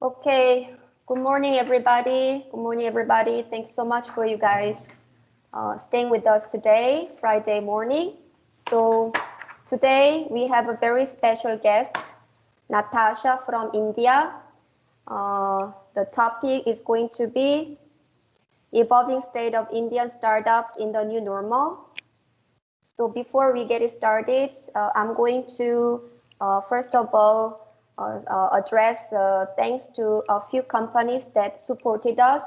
Okay, good morning, everybody. Good morning, everybody. Thanks so much for you guys staying with us today, Friday morning. So today we have a very special guest, Natasha from India. The topic is going to be evolving state of Indian startups in the new normal. So before we get started, I'm going to first of all address thanks to a few companies that supported us.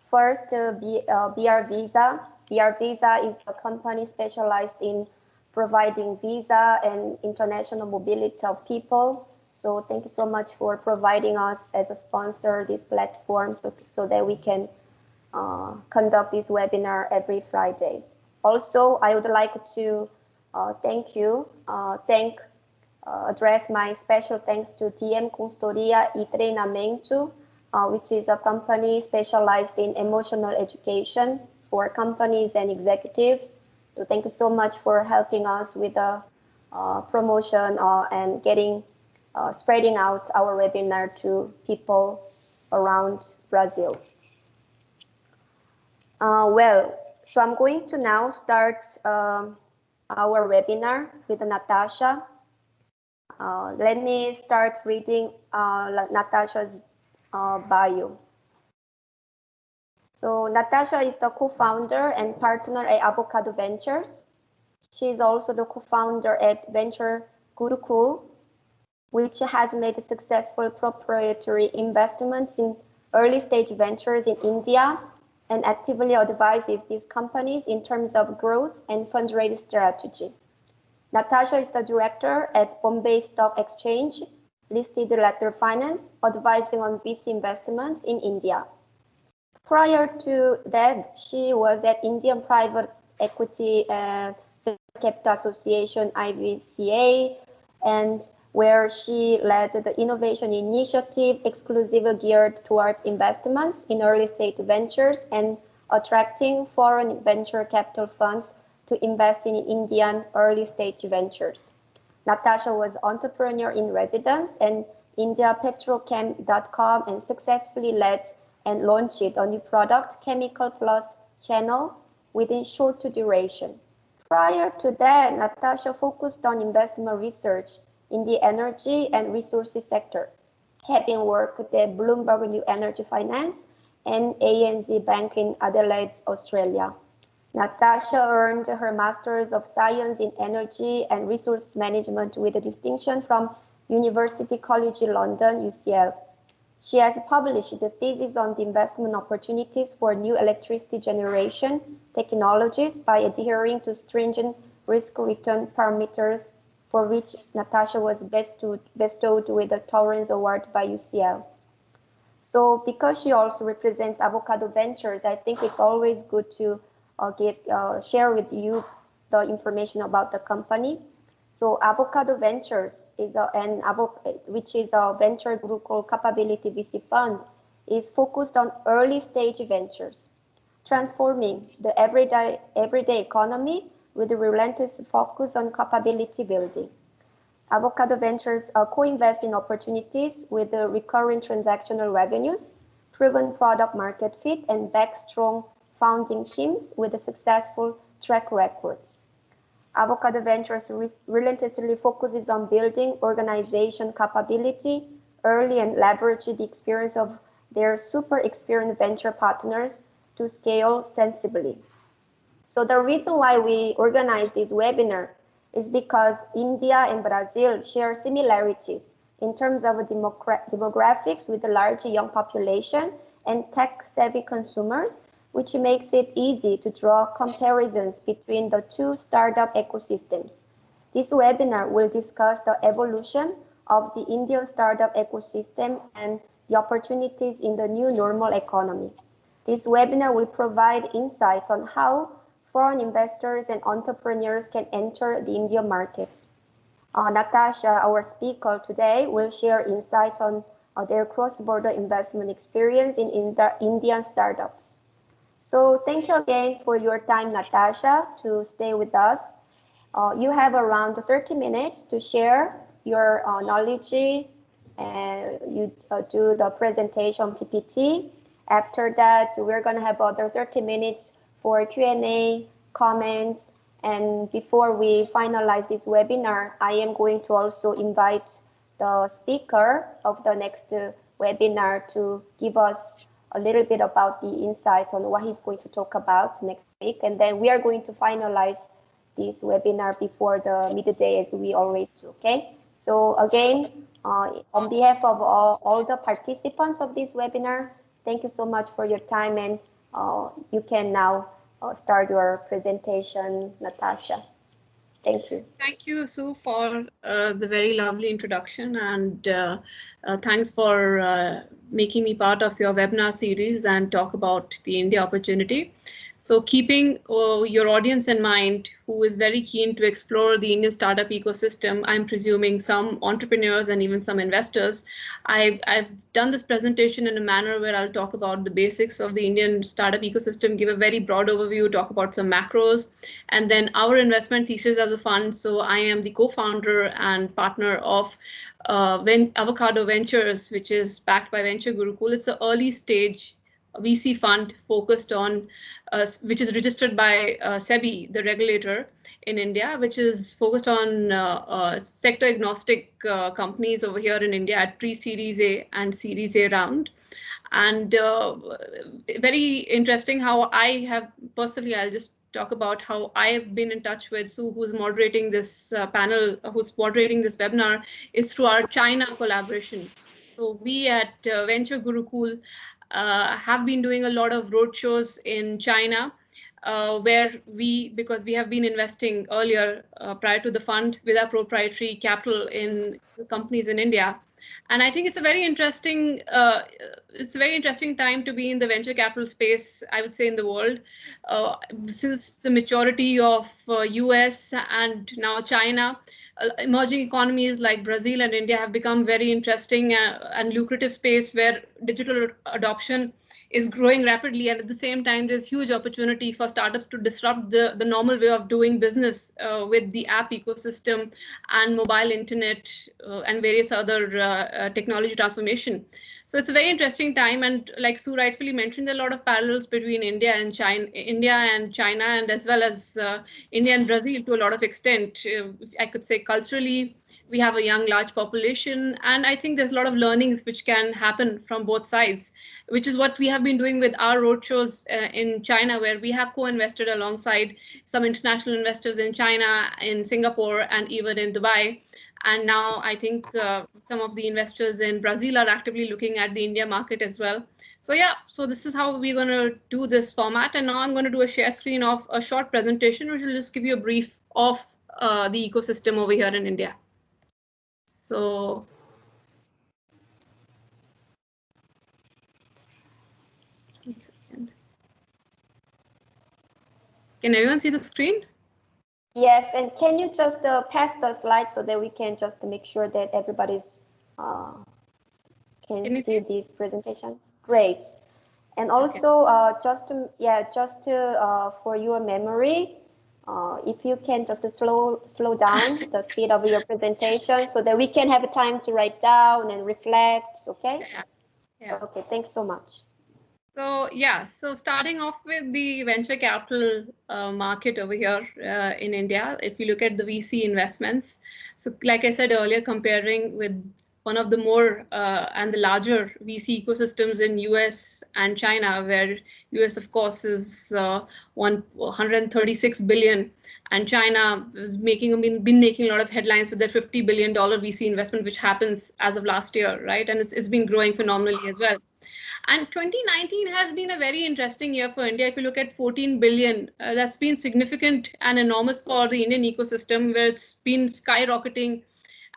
First, BR Visa. BR Visa is a company specialized in providing visa and international mobility of people. So thank you so much for providing us as a sponsor this platform so that we can conduct this webinar every Friday. Also, I would like to address my special thanks to TM Consultoria y Treinamento, which is a company specialized in emotional education for companies and executives. So thank you so much for helping us with the promotion and spreading out our webinar to people around Brazil. So I'm going to now start our webinar with Natasha. Let me start reading Natasha's bio. So Natasha is the co-founder and partner at Avocado Ventures. She is also the co-founder at Venture Gurukul, which has made successful proprietary investments in early stage ventures in India and actively advises these companies in terms of growth and fundraising strategy. Natasha is the director at Bombay Stock Exchange, listed Ladder Finance, advising on VC investments in India. Prior to that, she was at Indian Private Equity Capital Association, IVCA, and where she led the innovation initiative exclusively geared towards investments in early stage ventures and attracting foreign venture capital funds to invest in Indian early stage ventures. Natasha was entrepreneur in residence and IndiaPetrochem.com and successfully led and launched a new product, Chemical Plus channel, within short duration. Prior to that, Natasha focused on investment research in the energy and resources sector, having worked at Bloomberg New Energy Finance and ANZ Bank in Adelaide, Australia. Natasha earned her Master's of Science in Energy and Resource Management with a distinction from University College London, UCL. She has published a thesis on the investment opportunities for new electricity generation technologies by adhering to stringent risk-return parameters, for which Natasha was bestowed with the Torrens Award by UCL. So because she also represents Avocado Ventures, I think it's always good to share with you the information about the company. So Avocado Ventures which is a venture group called Capability VC Fund, is focused on early stage ventures, transforming the everyday economy with a relentless focus on capability building. Avocado Ventures co-invest in opportunities with the recurring transactional revenues, proven product market fit, and back strong founding teams with a successful track records. Avocado Ventures relentlessly focuses on building organization capability early and leverage the experience of their super experienced venture partners to scale sensibly. So the reason why we organize this webinar is because India and Brazil share similarities in terms of demographics with a large young population and tech-savvy consumers, which makes it easy to draw comparisons between the two startup ecosystems. This webinar will discuss the evolution of the Indian startup ecosystem and the opportunities in the new normal economy. This webinar will provide insights on how foreign investors and entrepreneurs can enter the Indian market. Natasha, our speaker today, will share insights on their cross-border investment experience in Indian startups. So thank you again for your time, Natasha, to stay with us. You have around 30 minutes to share your knowledge and you do the presentation PPT. After that, we're going to have other 30 minutes for Q&A, comments, and before we finalize this webinar, I am going to also invite the speaker of the next webinar to give us a little bit about the insight on what he's going to talk about next week. And then we are going to finalize this webinar before the midday as we always do, okay? So again, on behalf of all the participants of this webinar, thank you so much for your time, and you can now start your presentation, Natasha. Thank you. Thank you, Sue, for the very lovely introduction, and thanks for making me part of your webinar series and talk about the India opportunity. So keeping your audience in mind, who is very keen to explore the Indian startup ecosystem, I'm presuming some entrepreneurs and even some investors, I've done this presentation in a manner where I'll talk about the basics of the Indian startup ecosystem, give a very broad overview, talk about some macros, and then our investment thesis as a fund. So I am the co-founder and partner of Avocado Ventures, which is backed by Venture Gurukul. It's an early stage VC fund focused on, which is registered by SEBI, the regulator in India, which is focused on sector agnostic companies over here in India at pre-Series A and Series A round. And very interesting how I have personally, I'll just talk about how I've been in touch with Sue, who's moderating this panel, who's moderating this webinar, is through our China collaboration. So we at Venture Gurukul have been doing a lot of roadshows in China, where because we have been investing earlier prior to the fund with our proprietary capital in companies in India. And I think it's a very interesting time to be in the venture capital space, I would say, in the world, since the maturity of US and now China. Emerging economies like Brazil and India have become very interesting and lucrative space where digital adoption is growing rapidly, and at the same time there's huge opportunity for startups to disrupt the normal way of doing business with the app ecosystem and mobile internet and various other technology transformation. So it's a very interesting time, and like Sue rightfully mentioned, there are a lot of parallels between India and China, and as well as India and Brazil to a lot of extent. I could say culturally, we have a young, large population, and I think there's a lot of learnings which can happen from both sides, which is what we have been doing with our roadshows in China, where we have co-invested alongside some international investors in China, in Singapore, and even in Dubai. And now I think some of the investors in Brazil are actively looking at the India market as well. So yeah, so this is how we're going to do this format. And now I'm going to do a share screen of a short presentation, which will just give you a brief of the ecosystem over here in India. So one second. Can everyone see the screen? Yes, and can you just pass the slide so that we can just make sure that everybody's can see this presentation? Great. And also, okay. just for your memory, if you can just slow down the speed of your presentation so that we can have time to write down and reflect. Okay. Yeah. Okay. Thanks so much. So yeah, so starting off with the venture capital market over here in India, if you look at the VC investments, so like I said earlier, comparing with one of the more and the larger VC ecosystems in US and China, where US of course is 136 billion, and China is been making a lot of headlines with their $50 billion VC investment, which happens as of last year, right? And it's been growing phenomenally as well. And 2019 has been a very interesting year for India. If you look at 14 billion, that's been significant and enormous for the Indian ecosystem, where it's been skyrocketing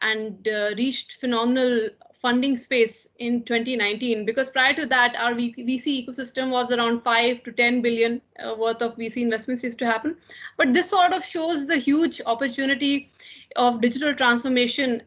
and reached phenomenal funding space in 2019. Because prior to that, our VC ecosystem was around 5 to 10 billion worth of VC investments used to happen. But this sort of shows the huge opportunity of digital transformation,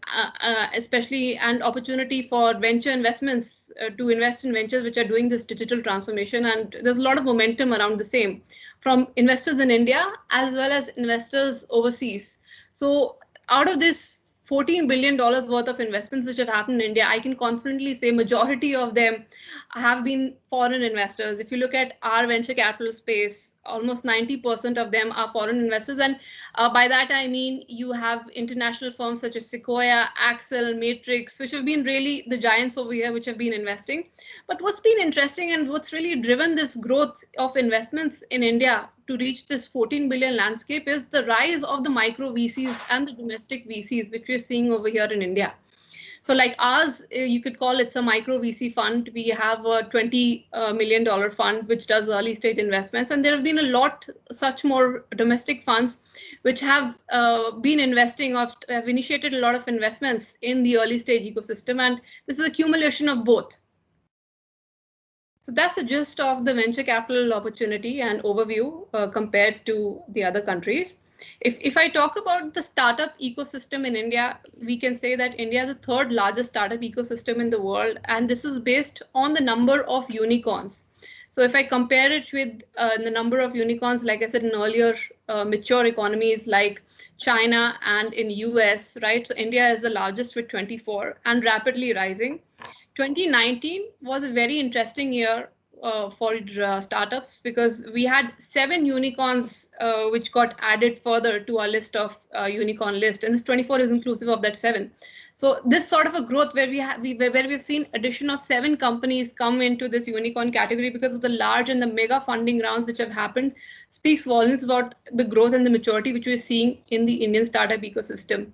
especially, and opportunity for venture investments to invest in ventures which are doing this digital transformation. And there's a lot of momentum around the same from investors in India as well as investors overseas. So out of this $14 billion worth of investments which have happened in India, I can confidently say majority of them have been foreign investors. If you look at our venture capital space, almost 90% of them are foreign investors. And by that, I mean, you have international firms such as Sequoia, Axel, Matrix, which have been really the giants over here, which have been investing. But what's been interesting and what's really driven this growth of investments in India to reach this 14 billion landscape is the rise of the micro VCs and the domestic VCs, which we're seeing over here in India. So like ours, you could call it's a micro VC fund. We have a $20 million fund, which does early stage investments. And there have been a lot such more domestic funds, which have been investing or have initiated a lot of investments in the early stage ecosystem. And this is accumulation of both. So that's the gist of the venture capital opportunity and overview compared to the other countries. If I talk about the startup ecosystem in India, we can say that India is the third largest startup ecosystem in the world, and this is based on the number of unicorns. So if I compare it with the number of unicorns, like I said in earlier mature economies like China and in US, right? So India is the largest with 24 and rapidly rising. 2019 was a very interesting year for startups because we had 7 unicorns which got added further to our list of unicorn list, and this 24 is inclusive of that 7. So this sort of a growth where we've seen addition of 7 companies come into this unicorn category because of the large and the mega funding rounds which have happened speaks volumes about the growth and the maturity which we're seeing in the Indian startup ecosystem.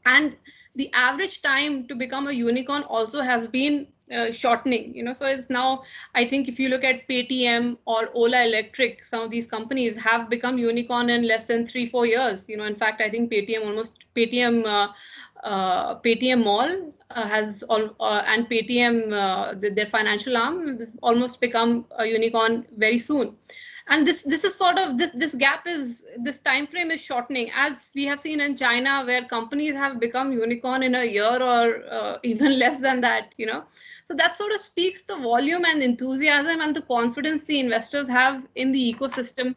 And the average time to become a unicorn also has been shortening, so it's now, I think if you look at Paytm or Ola Electric, some of these companies have become unicorn in less than 3-4 years. In fact, I think Paytm Mall has and Paytm, their financial arm, almost become a unicorn very soon. And this is sort of this time frame is shortening, as we have seen in China, where companies have become unicorn in a year or even less than that. So that sort of speaks the volume and enthusiasm and the confidence the investors have in the ecosystem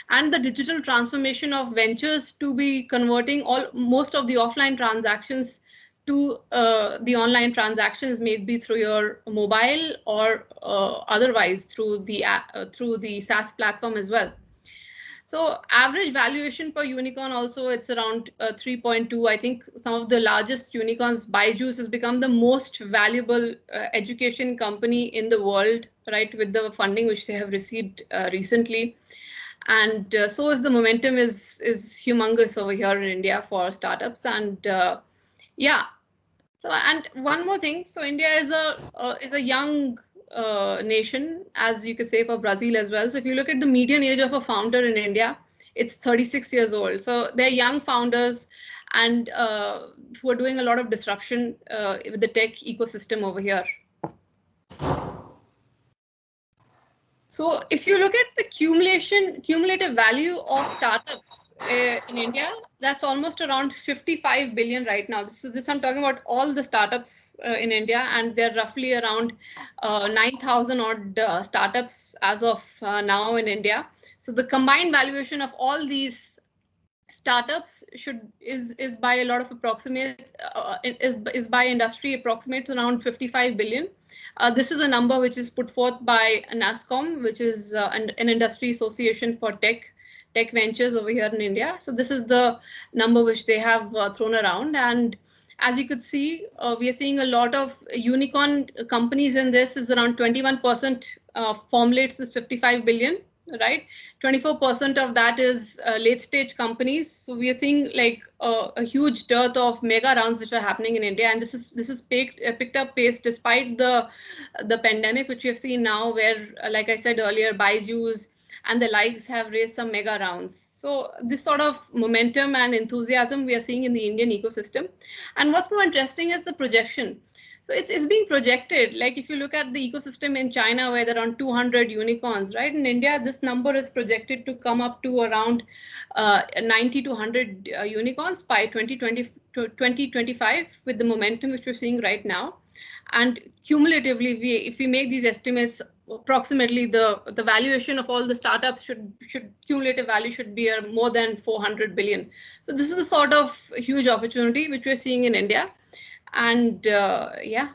and the digital transformation of ventures to be converting most of the offline transactions to the online transactions, maybe through your mobile or otherwise through the SaaS platform as well. So average valuation per unicorn also, it's around 3.2. I think some of the largest unicorns, Byju's has become the most valuable education company in the world, right, with the funding which they have received recently. And so is the momentum is humongous over here in India for startups. And yeah. So, and one more thing. So India is a young nation, as you could say for Brazil as well. So if you look at the median age of a founder in India, it's 36 years old. So they're young founders and who are doing a lot of disruption with the tech ecosystem over here. So if you look at the cumulative value of startups in India, that's almost around 55 billion right now. This I'm talking about all the startups in India, and they're roughly around 9,000 odd startups as of now in India. So the combined valuation of all these startups is by a lot of approximate is by industry approximates around 55 billion. This is a number which is put forth by NASSCOM, which is an industry association for tech ventures over here in India. So this is the number which they have thrown around. And as you could see, we are seeing a lot of unicorn companies in this. Is around 21% formulates this 55 billion. Right, 24% of that is late stage companies. So we are seeing like a huge dearth of mega rounds which are happening in India, and this is picked up pace despite the pandemic, which we have seen now, where like I said earlier, Byju's and the likes have raised some mega rounds. So this sort of momentum and enthusiasm we are seeing in the Indian ecosystem. And what's more interesting is the projection. So it's being projected. Like if you look at the ecosystem in China, where there are around 200 unicorns, right? In India, this number is projected to come up to around 90 to 100 unicorns by 2020 to 2025 with the momentum which we're seeing right now. And cumulatively, if we make these estimates, approximately the valuation of all the startups should cumulative value should be more than 400 billion. So this is a sort of huge opportunity which we're seeing in India. And yeah.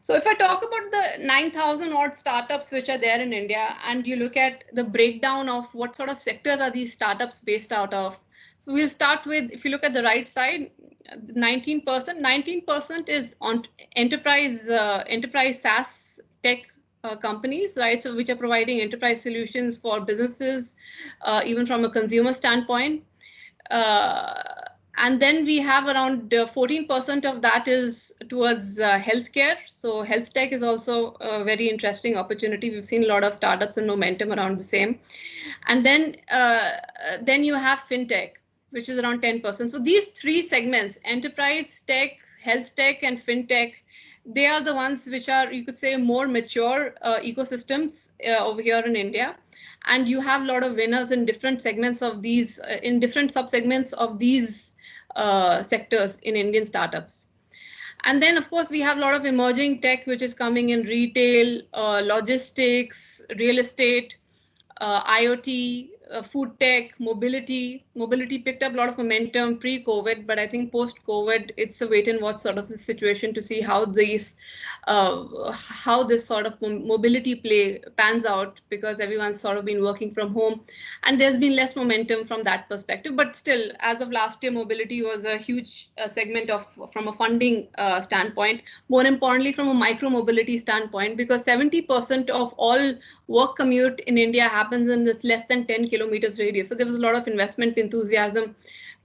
So if I talk about the 9,000 odd startups which are there in India, and you look at the breakdown of what sort of sectors are these startups based out of. So we'll start with, if you look at the right side, 19% is on enterprise SaaS tech companies, right? So which are providing enterprise solutions for businesses, even from a consumer standpoint. And then we have around 14% of that is towards healthcare. So health tech is also a very interesting opportunity. We've seen a lot of startups and momentum around the same. And then you have fintech, which is around 10%. So these three segments, enterprise tech, health tech, and fintech, they are the ones which are, you could say, more mature ecosystems over here in India. And you have a lot of winners in different segments of these, in different subsegments of these sectors in Indian startups. And then, of course, we have a lot of emerging tech, which is coming in retail, logistics, real estate, IoT, food tech, mobility. Mobility picked up a lot of momentum pre-COVID, but I think post-COVID, it's a wait and watch sort of the situation to see how this sort of mobility play pans out, because everyone's sort of been working from home, and there's been less momentum from that perspective. But still, as of last year, mobility was a huge segment from a funding standpoint. More importantly, from a micro mobility standpoint, because 70% of all work commute in India happens in this less than 10 kilometers radius. So there was a lot of investment enthusiasm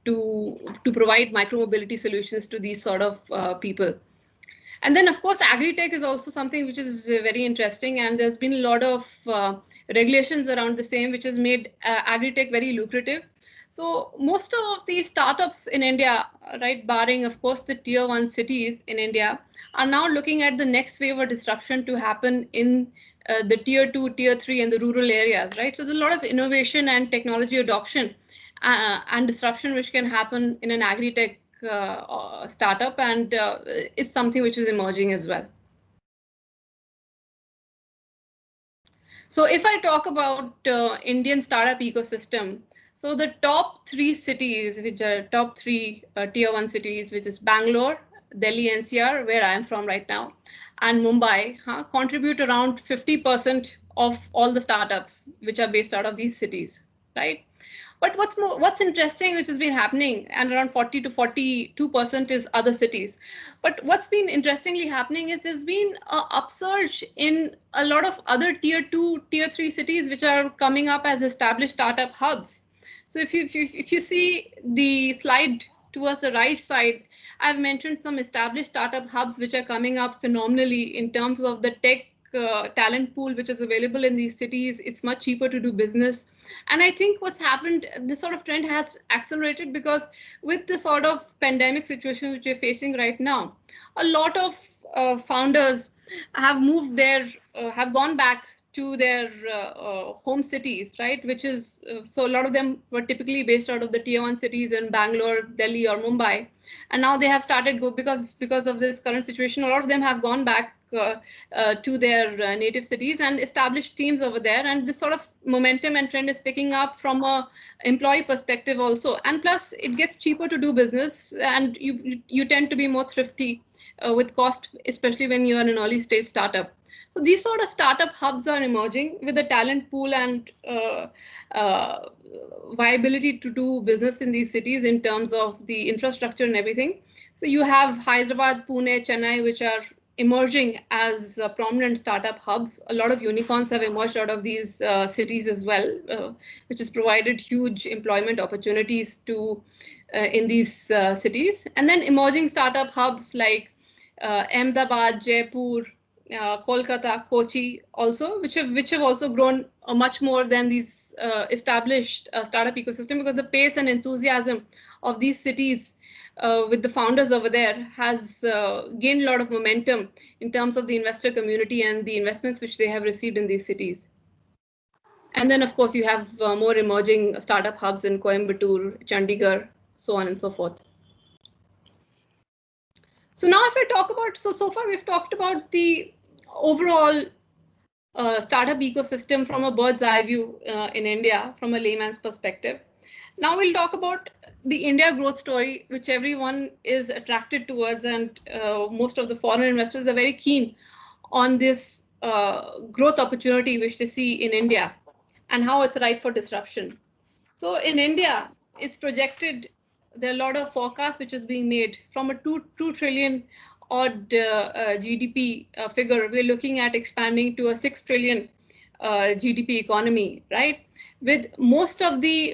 to provide micromobility solutions to these sort of people. And then, of course, agri-tech is also something which is very interesting. And there's been a lot of regulations around the same, which has made agri-tech very lucrative. So most of these startups in India, right, barring, of course, the tier 1 cities in India, are now looking at the next wave of disruption to happen in the tier 2, tier 3, and the rural areas, right? So there's a lot of innovation and technology adoption and disruption which can happen in an agri-tech startup, and is something which is emerging as well. So if I talk about Indian startup ecosystem, so the top 3 cities, which are top 3 tier 1 cities, which is Bangalore, Delhi NCR, where I am from right now, and Mumbai, contribute around 50% of all the startups which are based out of these cities, right? But what's interesting, which has been happening, and around 40 to 42% is other cities. But what's been interestingly happening is there's been an upsurge in a lot of other tier 2, tier 3 cities, which are coming up as established startup hubs. So if you see the slide towards the right side, I've mentioned some established startup hubs which are coming up phenomenally in terms of the tech talent pool which is available in these cities. It's much cheaper to do business. And I think what's happened, this sort of trend has accelerated because with the sort of pandemic situation which we're facing right now, a lot of founders have moved have gone back to their home cities, right? Which is, so a lot of them were typically based out of the tier 1 cities in Bangalore, Delhi, or Mumbai. And now they have started because of this current situation, a lot of them have gone back to their native cities and established teams over there. And this sort of momentum and trend is picking up from a employee perspective also. And plus it gets cheaper to do business, and you tend to be more thrifty with cost, especially when you're an early stage startup. So these sort of startup hubs are emerging with a talent pool and viability to do business in these cities in terms of the infrastructure and everything. So you have Hyderabad, Pune, Chennai, which are emerging as prominent startup hubs. A lot of unicorns have emerged out of these cities as well, which has provided huge employment opportunities to in these cities. And then emerging startup hubs like Ahmedabad, Jaipur, Kolkata, Kochi also, which have also grown much more than these established startup ecosystem, because the pace and enthusiasm of these cities with the founders over there has gained a lot of momentum in terms of the investor community and the investments which they have received in these cities. And then, of course, you have more emerging startup hubs in Coimbatore, Chandigarh, so on and so forth. So now if I talk about, so far we've talked about the overall startup ecosystem from a bird's eye view in India, from a layman's perspective. Now we'll talk about the India growth story, which everyone is attracted towards, and most of the foreign investors are very keen on this growth opportunity which they see in India and how it's ripe for disruption. So in India, it's projected, there are a lot of forecasts which is being made from a 2 trillion odd GDP figure. We're looking at expanding to a 6 trillion GDP economy, right? With most of the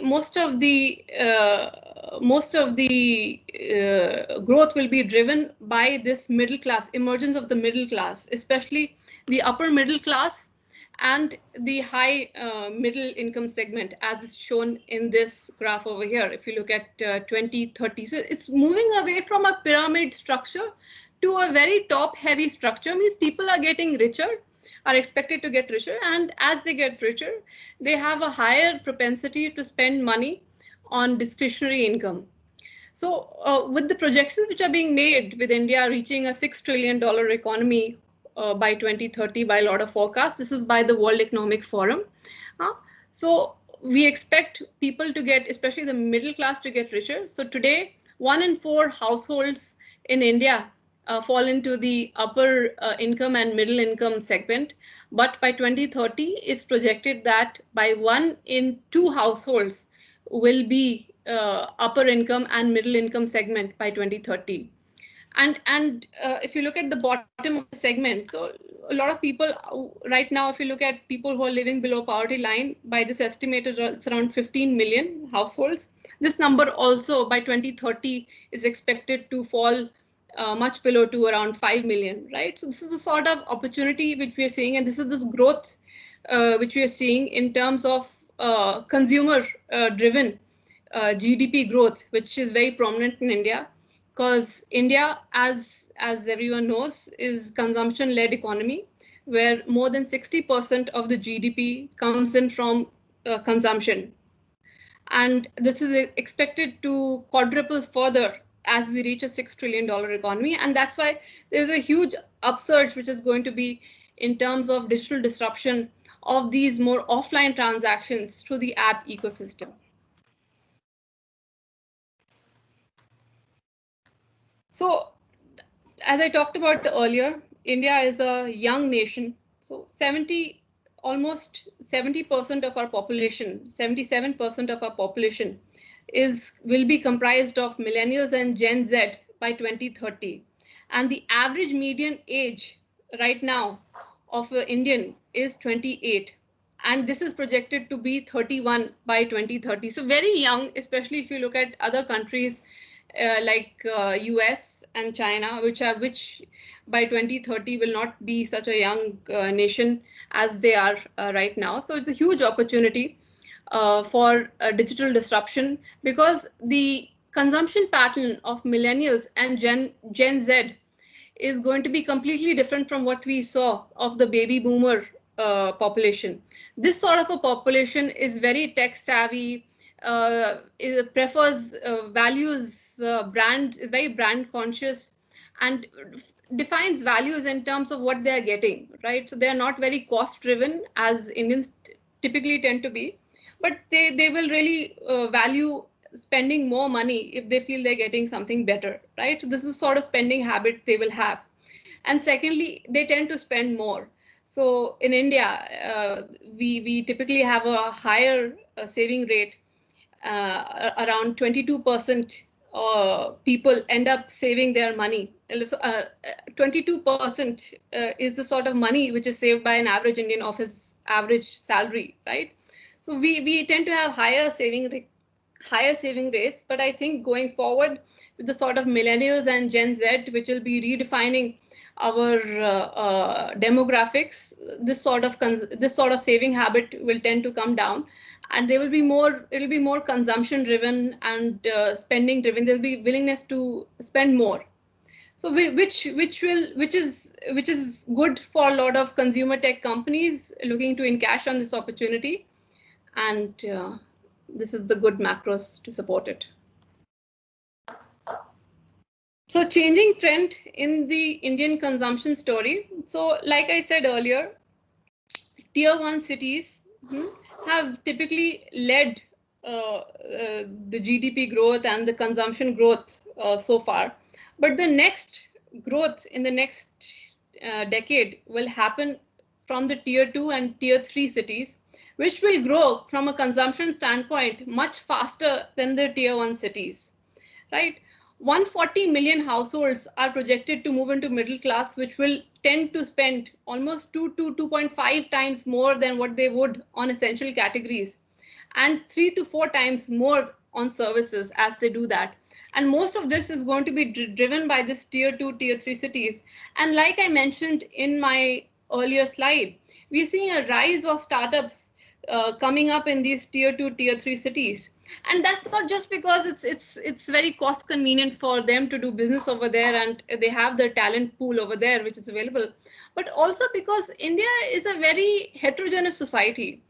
growth will be driven by this middle class, emergence of the middle class, especially the upper middle class and the high middle income segment, as is shown in this graph over here. If you look at 2030, so it's moving away from a pyramid structure to a very top heavy structure. Means people are getting richer, are expected to get richer, and as they get richer, they have a higher propensity to spend money on discretionary income. So with the projections which are being made, with India reaching a $6 trillion economy by 2030 by a lot of forecasts, this is by the World Economic Forum. So we expect people to get, especially the middle class, to get richer. So today, 1 in 4 households in India fall into the upper income and middle income segment. But by 2030, it's projected that by 1 in 2 households will be upper income and middle income segment by 2030. And if you look at the bottom of the segment, so a lot of people right now, if you look at people who are living below poverty line, by this estimate, it's around 15 million households. This number also by 2030 is expected to fall much below to around 5 million, right? So this is the sort of opportunity which we are seeing, and this is this growth which we are seeing in terms of consumer driven GDP growth, which is very prominent in India, because India, as everyone knows, is consumption-led economy, where more than 60% of the GDP comes in from consumption. And this is expected to quadruple further as we reach a $6 trillion economy. And that's why there's a huge upsurge which is going to be in terms of digital disruption of these more offline transactions through the app ecosystem. So as I talked about earlier, India is a young nation. So almost 70% of our population, 77% of our population will be comprised of millennials and Gen Z by 2030. And the average median age right now of an Indian is 28. And this is projected to be 31 by 2030. So very young, especially if you look at other countries like US and China, which by 2030 will not be such a young nation as they are right now. So it's a huge opportunity for digital disruption, because the consumption pattern of millennials and Gen Z is going to be completely different from what we saw of the baby boomer population. This sort of a population is very tech savvy, prefers values brand, is very brand conscious, and defines values in terms of what they are getting, right? So they are not very cost driven as Indians typically tend to be, but they will really value spending more money if they feel they're getting something better, right? So this is sort of spending habit they will have. And secondly, they tend to spend more. So in India, we typically have a higher saving rate. Around 22% people end up saving their money. 22% is the sort of money which is saved by an average Indian of his average salary, right? So we tend to have higher saving rates, but I think going forward with the sort of millennials and Gen Z, which will be redefining our demographics, this sort of saving habit will tend to come down, and they will be more, it'll be more consumption driven and spending driven. There'll be willingness to spend more. So which is good for a lot of consumer tech companies looking to encash on this opportunity, and this is the good macros to support it. So changing trend in the Indian consumption story. So like I said earlier, tier 1 cities have typically led the GDP growth and the consumption growth so far. But the next growth in the next decade will happen from the tier 2 and tier 3 cities, which will grow from a consumption standpoint much faster than the tier 1 cities, right? 140 million households are projected to move into middle class, which will tend to spend almost 2 to 2.5 times more than what they would on essential categories, and 3 to 4 times more on services as they do that. And most of this is going to be driven by this tier 2, tier 3 cities. And like I mentioned in my earlier slide, we're seeing a rise of startups coming up in these tier 2, tier 3 cities. And that's not just because it's very cost convenient for them to do business over there and they have the talent pool over there which is available, but also because India is a very heterogeneous society.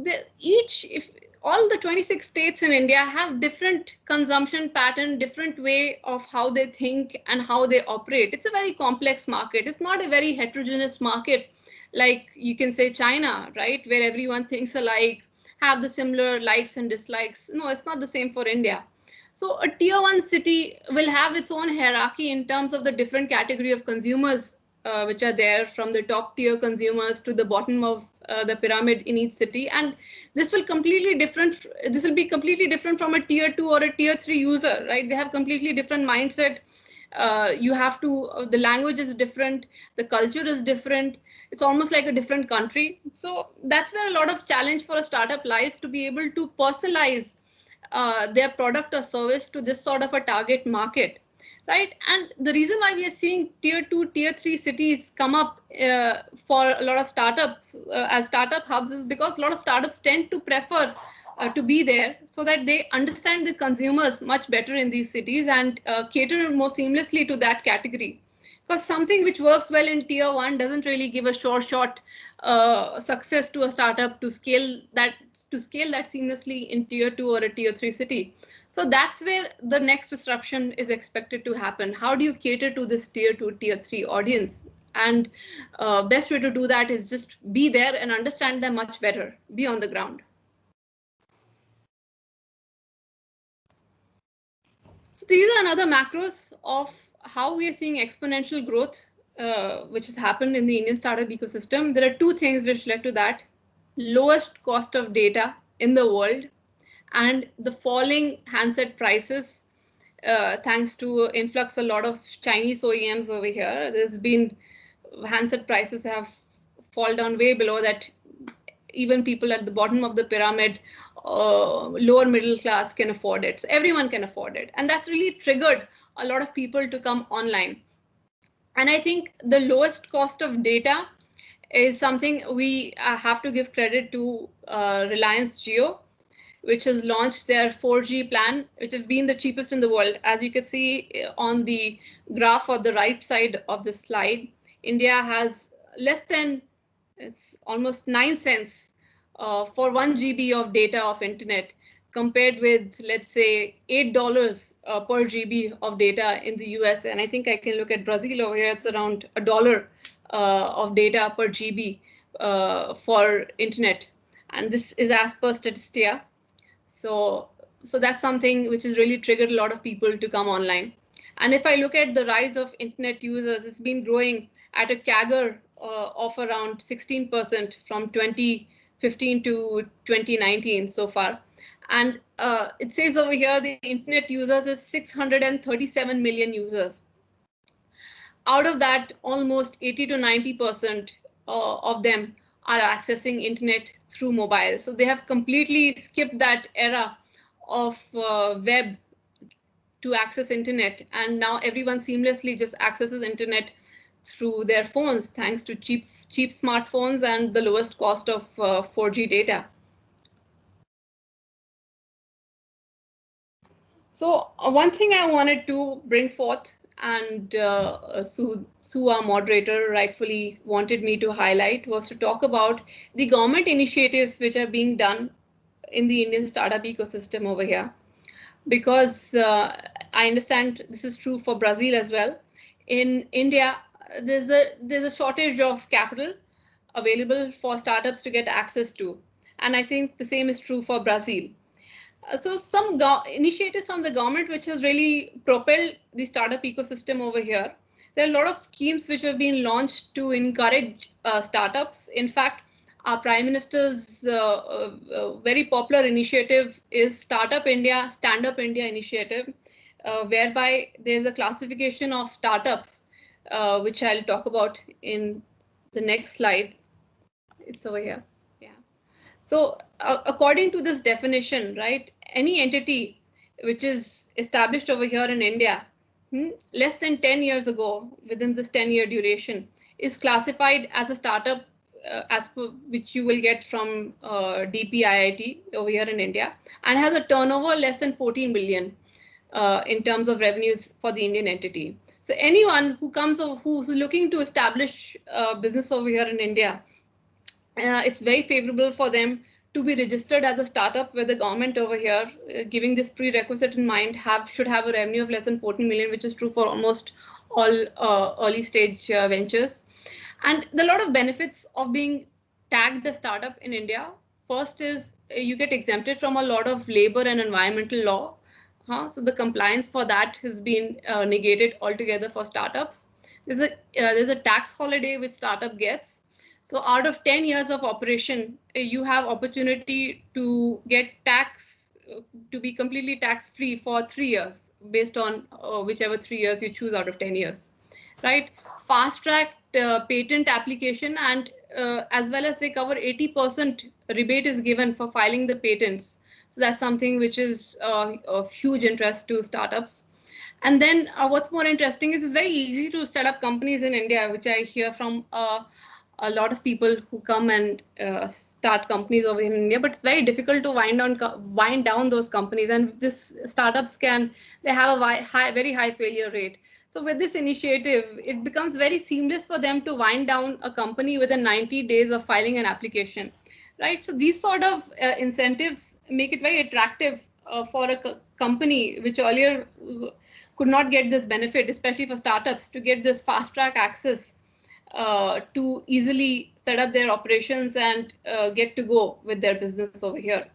If all the 26 states in India have different consumption pattern, different way of how they think and how they operate. It's a very complex market. It's not a very heterogeneous market like you can say China, right, where everyone thinks alike, have the similar likes and dislikes. No, it's not the same for India. So a tier 1 city will have its own hierarchy in terms of the different category of consumers which are there, from the top tier consumers to the bottom of the pyramid in each city. And this will be completely different from a tier 2 or a tier 3 user, right? They have completely different mindset. The language is different, the culture is different. It's almost like a different country. So that's where a lot of challenge for a startup lies, to be able to personalize their product or service to this sort of a target market, right? And the reason why we are seeing tier 2, tier 3 cities come up for a lot of startups as startup hubs is because a lot of startups tend to prefer to be there so that they understand the consumers much better in these cities and cater more seamlessly to that category. Because something which works well in tier 1 doesn't really give a sure shot success to a startup to scale that seamlessly in tier 2 or a tier 3 city. So that's where the next disruption is expected to happen. How do you cater to this tier 2, tier 3 audience? And best way to do that is just be there and understand them much better, be on the ground. So these are another macros of how we are seeing exponential growth, which has happened in the Indian startup ecosystem. There are two things which led to that: lowest cost of data in the world and the falling handset prices, thanks to influx a lot of Chinese OEMs over here. There's been handset prices have fallen down way below that. Even people at the bottom of the pyramid, lower middle class, can afford it. So everyone can afford it. And that's really triggered a lot of people to come online. And I think the lowest cost of data is something we have to give credit to Reliance Jio, which has launched their 4G plan, which has been the cheapest in the world. As you can see on the graph on the right side of the slide, India has less than, it's almost 9 cents for 1 GB of data of internet, compared with, let's say, $8 per GB of data in the US. And I think I can look at Brazil over here. It's around $1 of data per GB for internet. And this is as per Statista. So that's something which has really triggered a lot of people to come online. And if I look at the rise of internet users, it's been growing at a CAGR of around 16% from 2015 to 2019 so far. And it says over here the internet users is 637 million users. Out of that, almost 80 to 90% of them are accessing internet through mobile. So they have completely skipped that era of web to access internet. And now everyone seamlessly just accesses internet through their phones, thanks to cheap smartphones and the lowest cost of 4G data. So one thing I wanted to bring forth, and Sue, our moderator, rightfully wanted me to highlight, was to talk about the government initiatives which are being done in the Indian startup ecosystem over here. Because I understand this is true for Brazil as well. In India, there's a shortage of capital available for startups to get access to, and I think the same is true for Brazil. So some initiatives from the government which has really propelled the startup ecosystem over here. There are a lot of schemes which have been launched to encourage startups. In fact, our Prime Minister's very popular initiative is Startup India, Stand Up India initiative, whereby there's a classification of startups, which I'll talk about in the next slide. It's over here. Yeah. So according to this definition, right, any entity which is established over here in India, less than 10 years ago, within this 10-year duration, is classified as a startup, as per which you will get from DPIIT over here in India, and has a turnover less than 14 billion in terms of revenues for the Indian entity. So anyone who comes or who's looking to establish business over here in India, it's very favorable for them to be registered as a startup, where the government over here, giving this prerequisite in mind, should have a revenue of less than 14 million, which is true for almost all early stage ventures. And there are a lot of benefits of being tagged a startup in India. First is you get exempted from a lot of labor and environmental law. So the compliance for that has been negated altogether for startups. There's a tax holiday which startup gets. So out of 10 years of operation, you have opportunity to get to be completely tax-free for 3 years, based on whichever 3 years you choose out of 10 years, right? Fast-track patent application, and as well as they cover 80% rebate is given for filing the patents. So that's something which is of huge interest to startups. And then what's more interesting is it's very easy to set up companies in India, which I hear from a lot of people who come and start companies over in India, but it's very difficult to wind down those companies. And this startups they have a very high failure rate. So with this initiative, it becomes very seamless for them to wind down a company within 90 days of filing an application, right? So these sort of incentives make it very attractive for a company which earlier could not get this benefit, especially for startups, to get this fast track access to easily set up their operations and get to go with their business over here.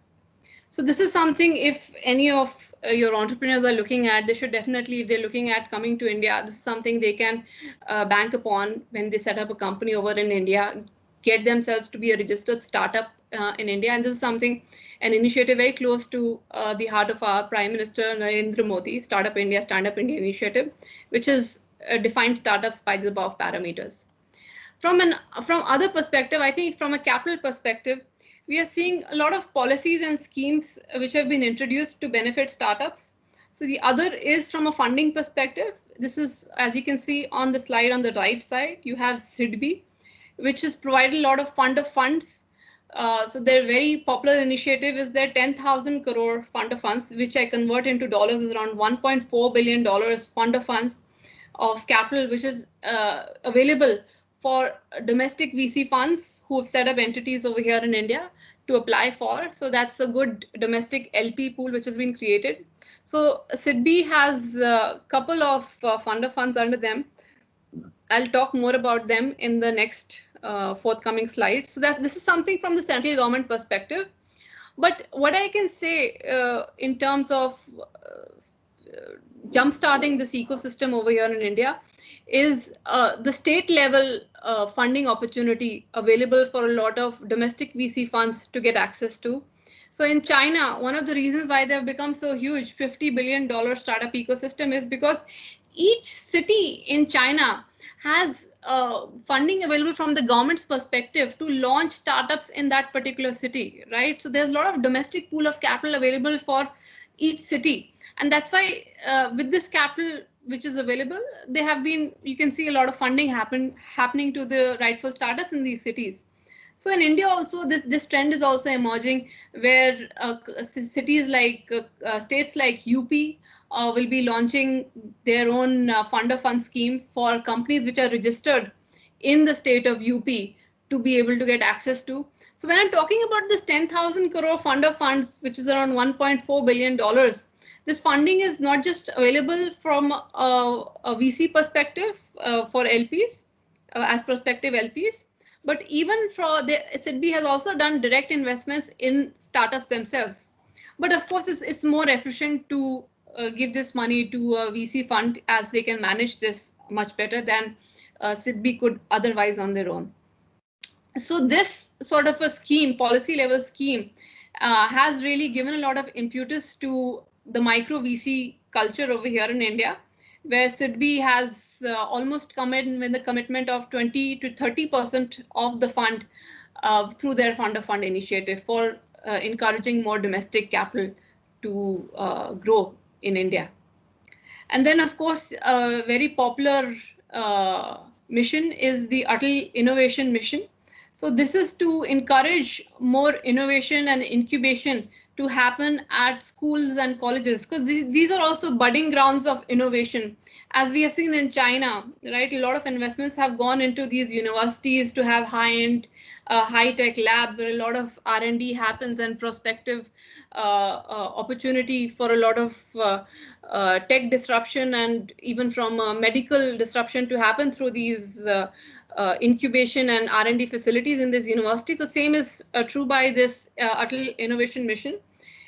So this is something, if any of your entrepreneurs are looking at, they should definitely, if they're looking at coming to India, this is something they can bank upon when they set up a company over in India, get themselves to be a registered startup in India. And this is something, an initiative very close to the heart of our Prime Minister Narendra Modi, Startup India, Stand Up India initiative, which is defined startups by the above parameters. From other perspective, I think from a capital perspective, we are seeing a lot of policies and schemes which have been introduced to benefit startups. So the other is from a funding perspective. This is, as you can see on the slide on the right side, you have SIDBI, which has provided a lot of fund of funds. So their very popular initiative is their 10,000 crore fund of funds, which I convert into dollars is around $1.4 billion fund of funds of capital, which is available for domestic VC funds who have set up entities over here in India to apply for. So that's a good domestic LP pool which has been created. So SIDBI has a couple of fund of funds under them. I'll talk more about them in the next forthcoming slides. So that this is something from the central government perspective. But what I can say in terms of jumpstarting this ecosystem over here in India is the state level funding opportunity available for a lot of domestic VC funds to get access to. So in China, one of the reasons why they've become so huge, $50 billion startup ecosystem, is because each city in China has funding available from the government's perspective to launch startups in that particular city, right? So there's a lot of domestic pool of capital available for each city. And that's why with this capital which is available, they have been, you can see a lot of funding happening to the rightful startups in these cities. So in India also, this trend is also emerging, where cities like, states like UP will be launching their own fund of funds scheme for companies which are registered in the state of UP to be able to get access to. So when I'm talking about this 10,000 crore fund of funds, which is around $1.4 billion, this funding is not just available from a VC perspective for LPs, as prospective LPs, but even for the SIDBI has also done direct investments in startups themselves. But of course, it's more efficient to give this money to a VC fund, as they can manage this much better than SIDBI could otherwise on their own. So this sort of a scheme, policy level scheme, has really given a lot of impetus to the micro VC culture over here in India, where SIDBI has almost come in with the commitment of 20 to 30% of the fund through their fund of fund initiative for encouraging more domestic capital to grow in India. And then, of course, a very popular mission is the Atal Innovation Mission. So this is to encourage more innovation and incubation to happen at schools and colleges, because these are also budding grounds of innovation. As we have seen in China, right, a lot of investments have gone into these universities to have high-end, high-tech labs where a lot of R&D happens and prospective opportunity for a lot of tech disruption and even from medical disruption to happen through these incubation and R&D facilities in these universities. The same is true by this Atal Innovation Mission,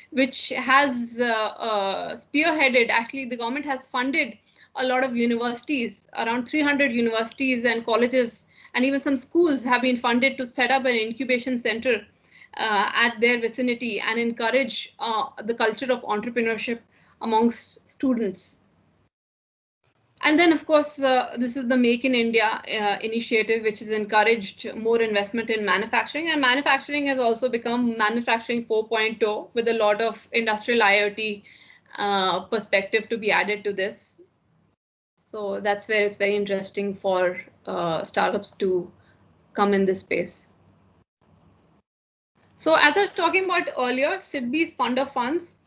which has spearheaded, actually the government has funded a lot of universities, around 300 universities and colleges, and even some schools have been funded to set up an incubation center at their vicinity and encourage the culture of entrepreneurship amongst students. And then, of course, this is the Make in India initiative, which has encouraged more investment in manufacturing. And manufacturing has also become manufacturing 4.0 with a lot of industrial IoT perspective to be added to this. So that's where it's very interesting for startups to come in this space. So as I was talking about earlier, SIDBI's fund of funds.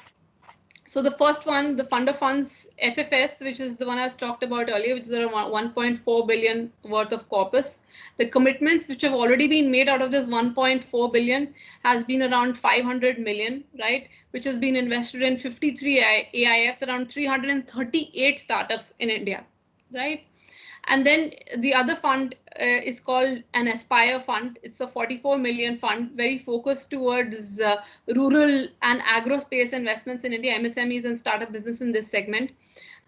So the first one, the fund of funds FFS, which is the one I was talked about earlier, which is around 1.4 billion worth of corpus. The commitments which have already been made out of this 1.4 billion has been around 500 million, right? Which has been invested in 53 AIFs, around 338 startups in India, right? And then the other fund is called an Aspire fund. It's a 44 million fund, very focused towards rural and agro space investments in India, MSMEs and startup business in this segment.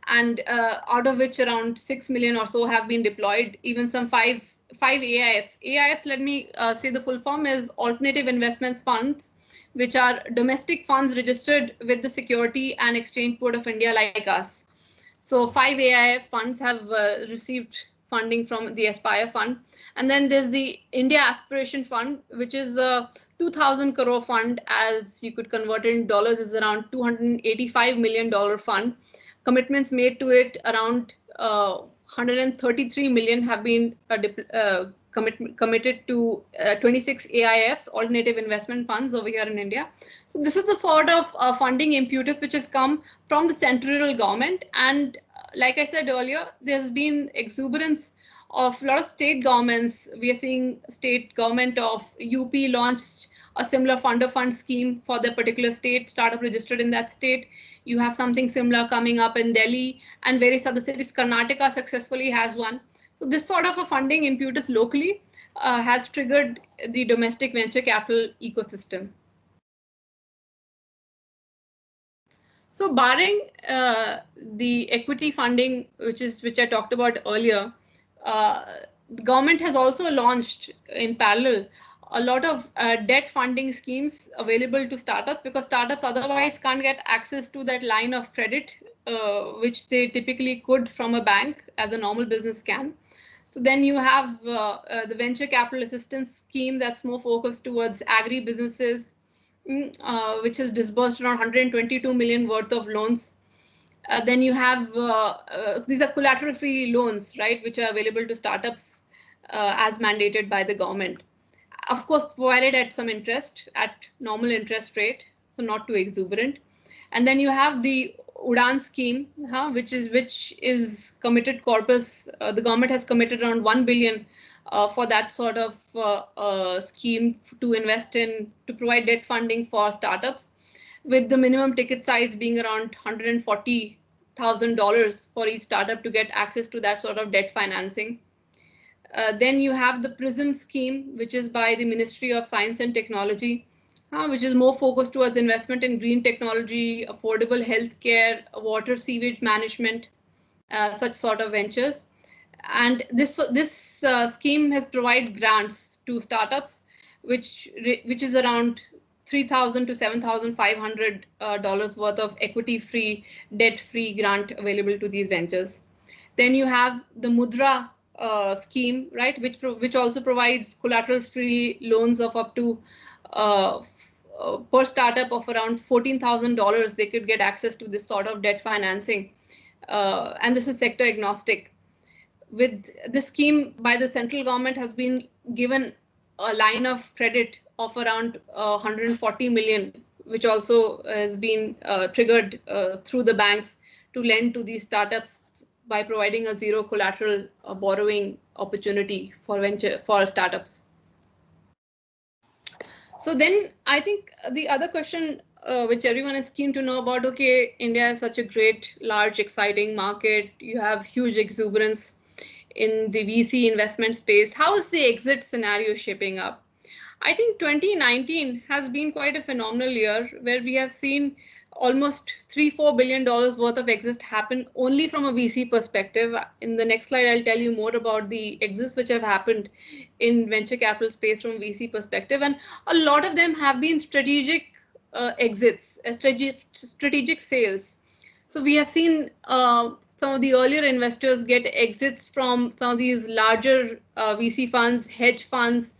And out of which around 6 million or so have been deployed, even some five AIFs. AIFs, let me say the full form is Alternative Investments Funds, which are domestic funds registered with the Security and Exchange Board of India like us. So 5 AIF funds have received funding from the Aspire fund. And then there's the India Aspiration Fund, which is a 2,000 crore fund, as you could convert it in dollars, is around $285 million fund. Commitments made to it around 133 million have been committed to 26 AIFs, alternative investment funds over here in India. So this is the sort of funding impetus which has come from the central government. And like I said earlier, there's been exuberance of a lot of state governments. We are seeing state government of UP launched a similar fund of funds scheme for the particular state, startup registered in that state. You have something similar coming up in Delhi and various other cities. Karnataka successfully has one. So this sort of a funding impetus locally has triggered the domestic venture capital ecosystem. So barring the equity funding, which I talked about earlier, the government has also launched in parallel a lot of debt funding schemes available to startups, because startups otherwise can't get access to that line of credit, which they typically could from a bank as a normal business can. So then you have the venture capital assistance scheme that's more focused towards agri businesses, which has disbursed around 122 million worth of loans. Then you have these are collateral-free loans, right, which are available to startups as mandated by the government. Of course, provided at some interest, at normal interest rate, so not too exuberant. And then you have the Udan scheme, which is committed corpus. The government has committed around 1 billion for that sort of scheme to invest in, to provide debt funding for startups, with the minimum ticket size being around $140,000 for each startup to get access to that sort of debt financing. Then you have the PRISM scheme, which is by the Ministry of Science and Technology, which is more focused towards investment in green technology, affordable healthcare, water sewage management, such sort of ventures. And this scheme has provided grants to startups, which is around $3,000 to $7,500 worth of equity-free, debt-free grant available to these ventures. Then you have the Mudra scheme, right, which also provides collateral-free loans of up to per startup of around $14,000. They could get access to this sort of debt financing, and this is sector agnostic. With this scheme by the central government has been given a line of credit of around 140 million, which also has been triggered through the banks to lend to these startups by providing a zero collateral borrowing opportunity for startups. So then I think the other question which everyone is keen to know about, okay, India is such a great, large, exciting market. You have huge exuberance in the VC investment space. How is the exit scenario shaping up? I think 2019 has been quite a phenomenal year where we have seen almost $3-4 billion worth of exits happen only from a VC perspective. In the next slide, I'll tell you more about the exits which have happened in venture capital space from VC perspective. And a lot of them have been strategic exits, strategic sales. So we have seen some of the earlier investors get exits from some of these larger VC funds, hedge funds,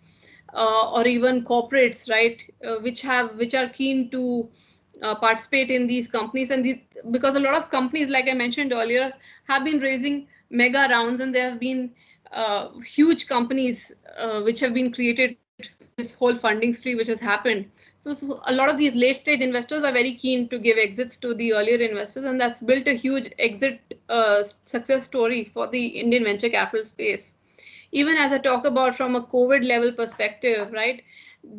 or even corporates, right, which are keen to participate in these companies. And because a lot of companies, like I mentioned earlier, have been raising mega rounds, and there have been huge companies which have been created, this whole funding spree which has happened. So a lot of these late stage investors are very keen to give exits to the earlier investors, and that's built a huge exit success story for the Indian venture capital space. Even as I talk about from a COVID level perspective, right,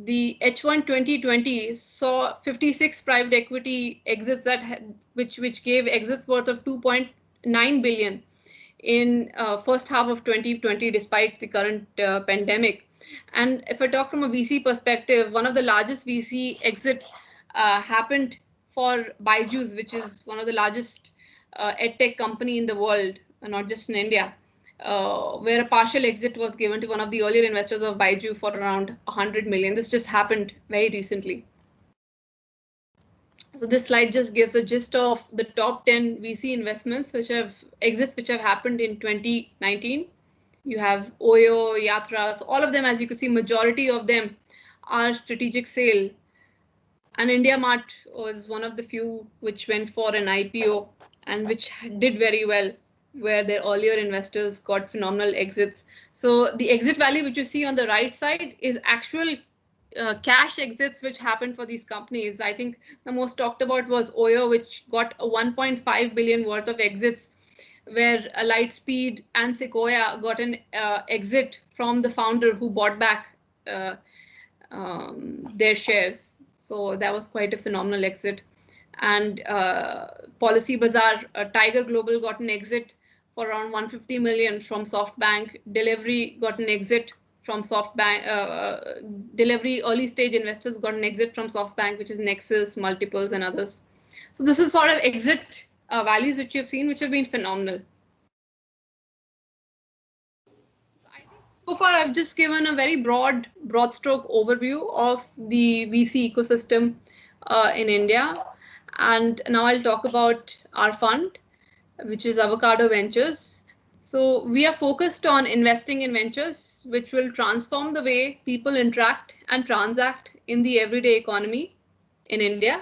the H1 2020 saw 56 private equity exits which gave exits worth of 2.9 billion in first half of 2020, despite the current pandemic. And if I talk from a VC perspective, one of the largest VC exit happened for Byju's, which is one of the largest edtech company in the world, not just in India, where a partial exit was given to one of the earlier investors of Byju for around 100 million. This just happened very recently. So this slide just gives a gist of the top 10 VC investments which have happened in 2019. You have Oyo, Yatra, so all of them, as you can see, majority of them are strategic sale. And IndiaMart was one of the few which went for an IPO and which did very well, where their earlier investors got phenomenal exits. So the exit value which you see on the right side is actual cash exits which happened for these companies. I think the most talked about was Oyo, which got a 1.5 billion worth of exits, where Lightspeed and Sequoia got an exit from the founder who bought back their shares. So that was quite a phenomenal exit. And Policybazaar, Tiger Global got an exit for around 150 million from SoftBank. Delhivery got an exit from SoftBank. Delhivery early stage investors got an exit from SoftBank, which is Nexus, Multiples, and others. So this is sort of exit values which you've seen, which have been phenomenal. I think so far I've just given a very broad stroke overview of the VC ecosystem in India. And now I'll talk about our fund, which is Avocado Ventures. So we are focused on investing in ventures which will transform the way people interact and transact in the everyday economy in India.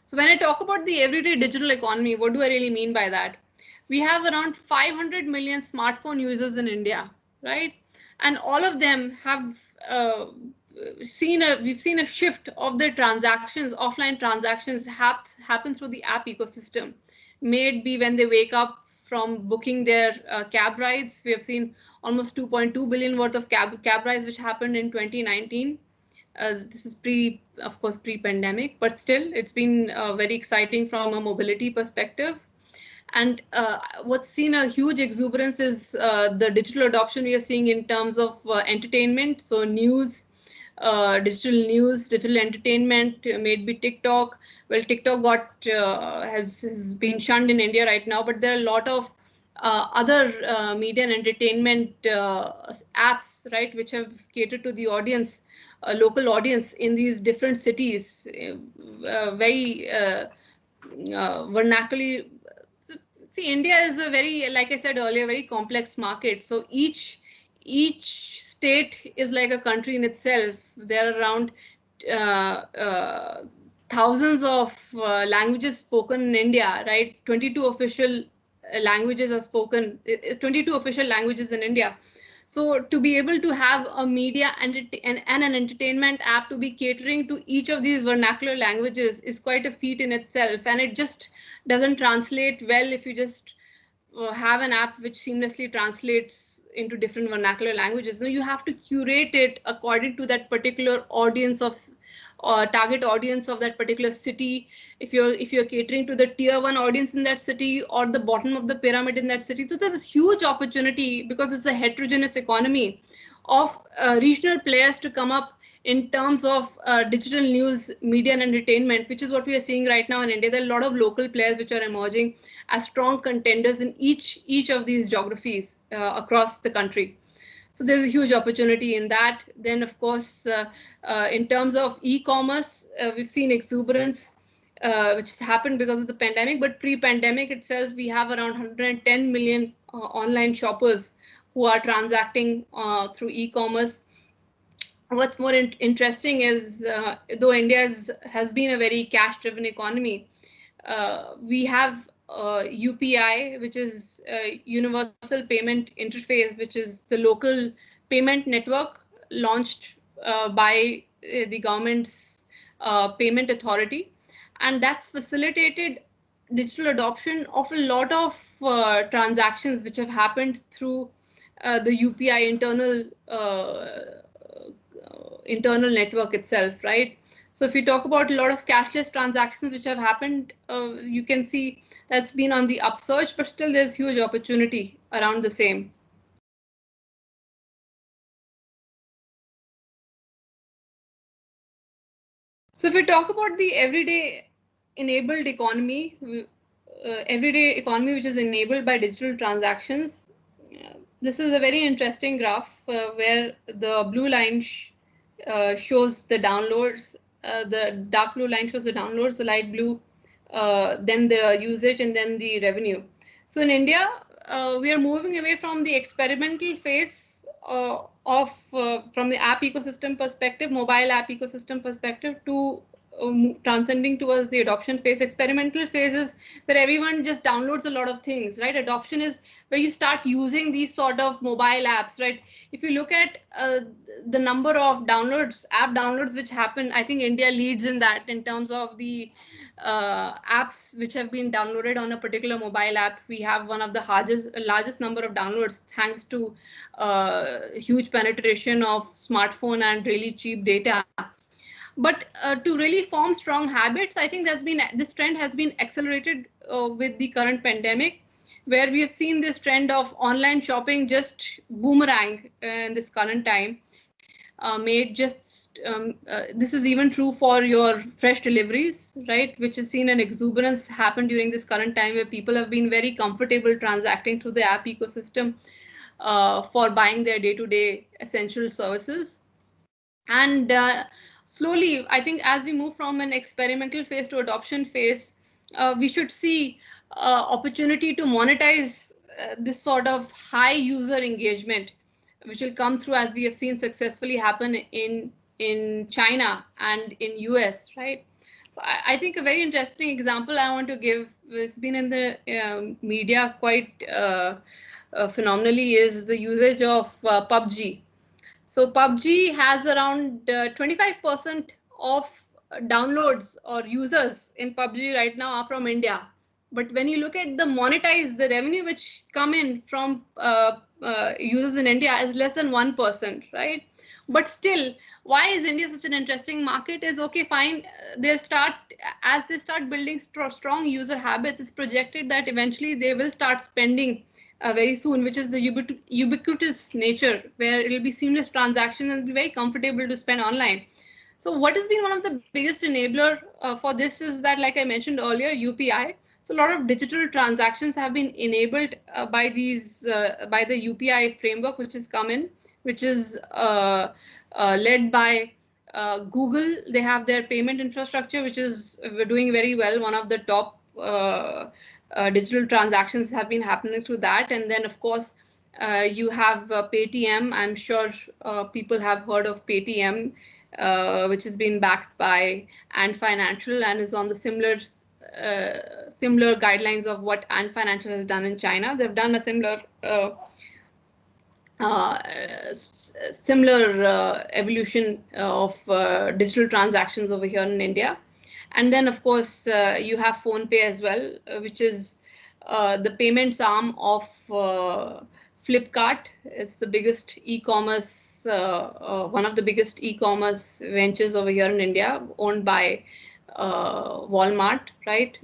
So when I talk about the everyday digital economy, what do I really mean by that? We have around 500 million smartphone users in India, right? And all of them have we've seen a shift of the transactions, offline transactions happen through the app ecosystem. May it be when they wake up from booking their cab rides. We have seen almost 2.2 billion worth of cab rides, which happened in 2019. This is of course, pre-pandemic, but still, it's been very exciting from a mobility perspective. And what's seen a huge exuberance is the digital adoption we are seeing in terms of entertainment. So news, digital entertainment, maybe TikTok. Well, TikTok has been shunned in India right now, but there are a lot of other media and entertainment apps, right, which have catered to the audience, local audience in these different cities, very vernacularly. See, India is a very, like I said earlier, very complex market. So each state is like a country in itself. There are around thousands of languages spoken in India, right? 22 official languages are spoken, 22 official languages in India. So to be able to have a media and an entertainment app to be catering to each of these vernacular languages is quite a feat in itself. And it just doesn't translate well if you just have an app which seamlessly translates into different vernacular languages. No, you have to curate it according to that particular audience of target audience of that particular city. If you're catering to the tier 1 audience in that city or the bottom of the pyramid in that city, so there's this huge opportunity because it's a heterogeneous economy of regional players to come up in terms of digital news, media and entertainment, which is what we are seeing right now in India. There are a lot of local players which are emerging as strong contenders in each of these geographies across the country. So there's a huge opportunity in that. Then, of course, in terms of e-commerce, we've seen exuberance, which has happened because of the pandemic. But pre-pandemic itself, we have around 110 million online shoppers who are transacting through e-commerce. What's more interesting is, though India has been a very cash-driven economy, we have UPI, which is Universal Payment Interface, which is the local payment network launched by the government's payment authority. And that's facilitated digital adoption of a lot of transactions which have happened through the UPI internal network itself, right? So if you talk about a lot of cashless transactions which have happened, you can see that's been on the upsurge, but still there's huge opportunity around the same. So if we talk about the everyday enabled economy, which is enabled by digital transactions, this is a very interesting graph where the blue line shows the downloads, the dark blue line shows the downloads, the light blue, then the usage, and then the revenue. So in India, we are moving away from the experimental phase from the app ecosystem perspective, mobile app ecosystem perspective, to transcending towards the adoption phase. Experimental phase is where everyone just downloads a lot of things, right? Adoption is where you start using these sort of mobile apps, right? If you look at the number of downloads, app downloads which happen, I think India leads in that in terms of the apps which have been downloaded on a particular mobile app. We have one of the largest number of downloads thanks to huge penetration of smartphone and really cheap data. But to really form strong habits, I think this trend has been accelerated with the current pandemic, where we have seen this trend of online shopping just boomerang in this current time. This is even true for your fresh deliveries, right? Which has seen an exuberance happen during this current time, where people have been very comfortable transacting through the app ecosystem for buying their day-to-day essential services. And slowly, I think as we move from an experimental phase to adoption phase, we should see opportunity to monetize this sort of high user engagement, which will come through, as we have seen successfully happen in China and in US, right? So I think a very interesting example I want to give has been in the media quite phenomenally is the usage of PUBG. So PUBG has around 25% of downloads or users in PUBG right now are from India. But when you look at the revenue which come in from users in India is less than 1%, right? But still, why is India such an interesting market? Is okay, fine. As they start building strong user habits, it's projected that eventually they will start spending very soon, which is the ubiquitous nature, where it will be seamless transactions and be very comfortable to spend online. So what has been one of the biggest enabler for this is that, like I mentioned earlier, UPI. So a lot of digital transactions have been enabled by the UPI framework, which has come in, which is led by Google. They have their payment infrastructure, which is doing very well. One of the top digital transactions have been happening through that. And then, of course, you have Paytm. I'm sure people have heard of Paytm, which has been backed by Ant Financial and is on the similar guidelines of what Ant Financial has done in China. They've done a similar evolution of digital transactions over here in India. And then, of course, you have PhonePe as well, which is the payments arm of Flipkart. It's the biggest e-commerce, one of the biggest e-commerce ventures over here in India, owned by Walmart, right?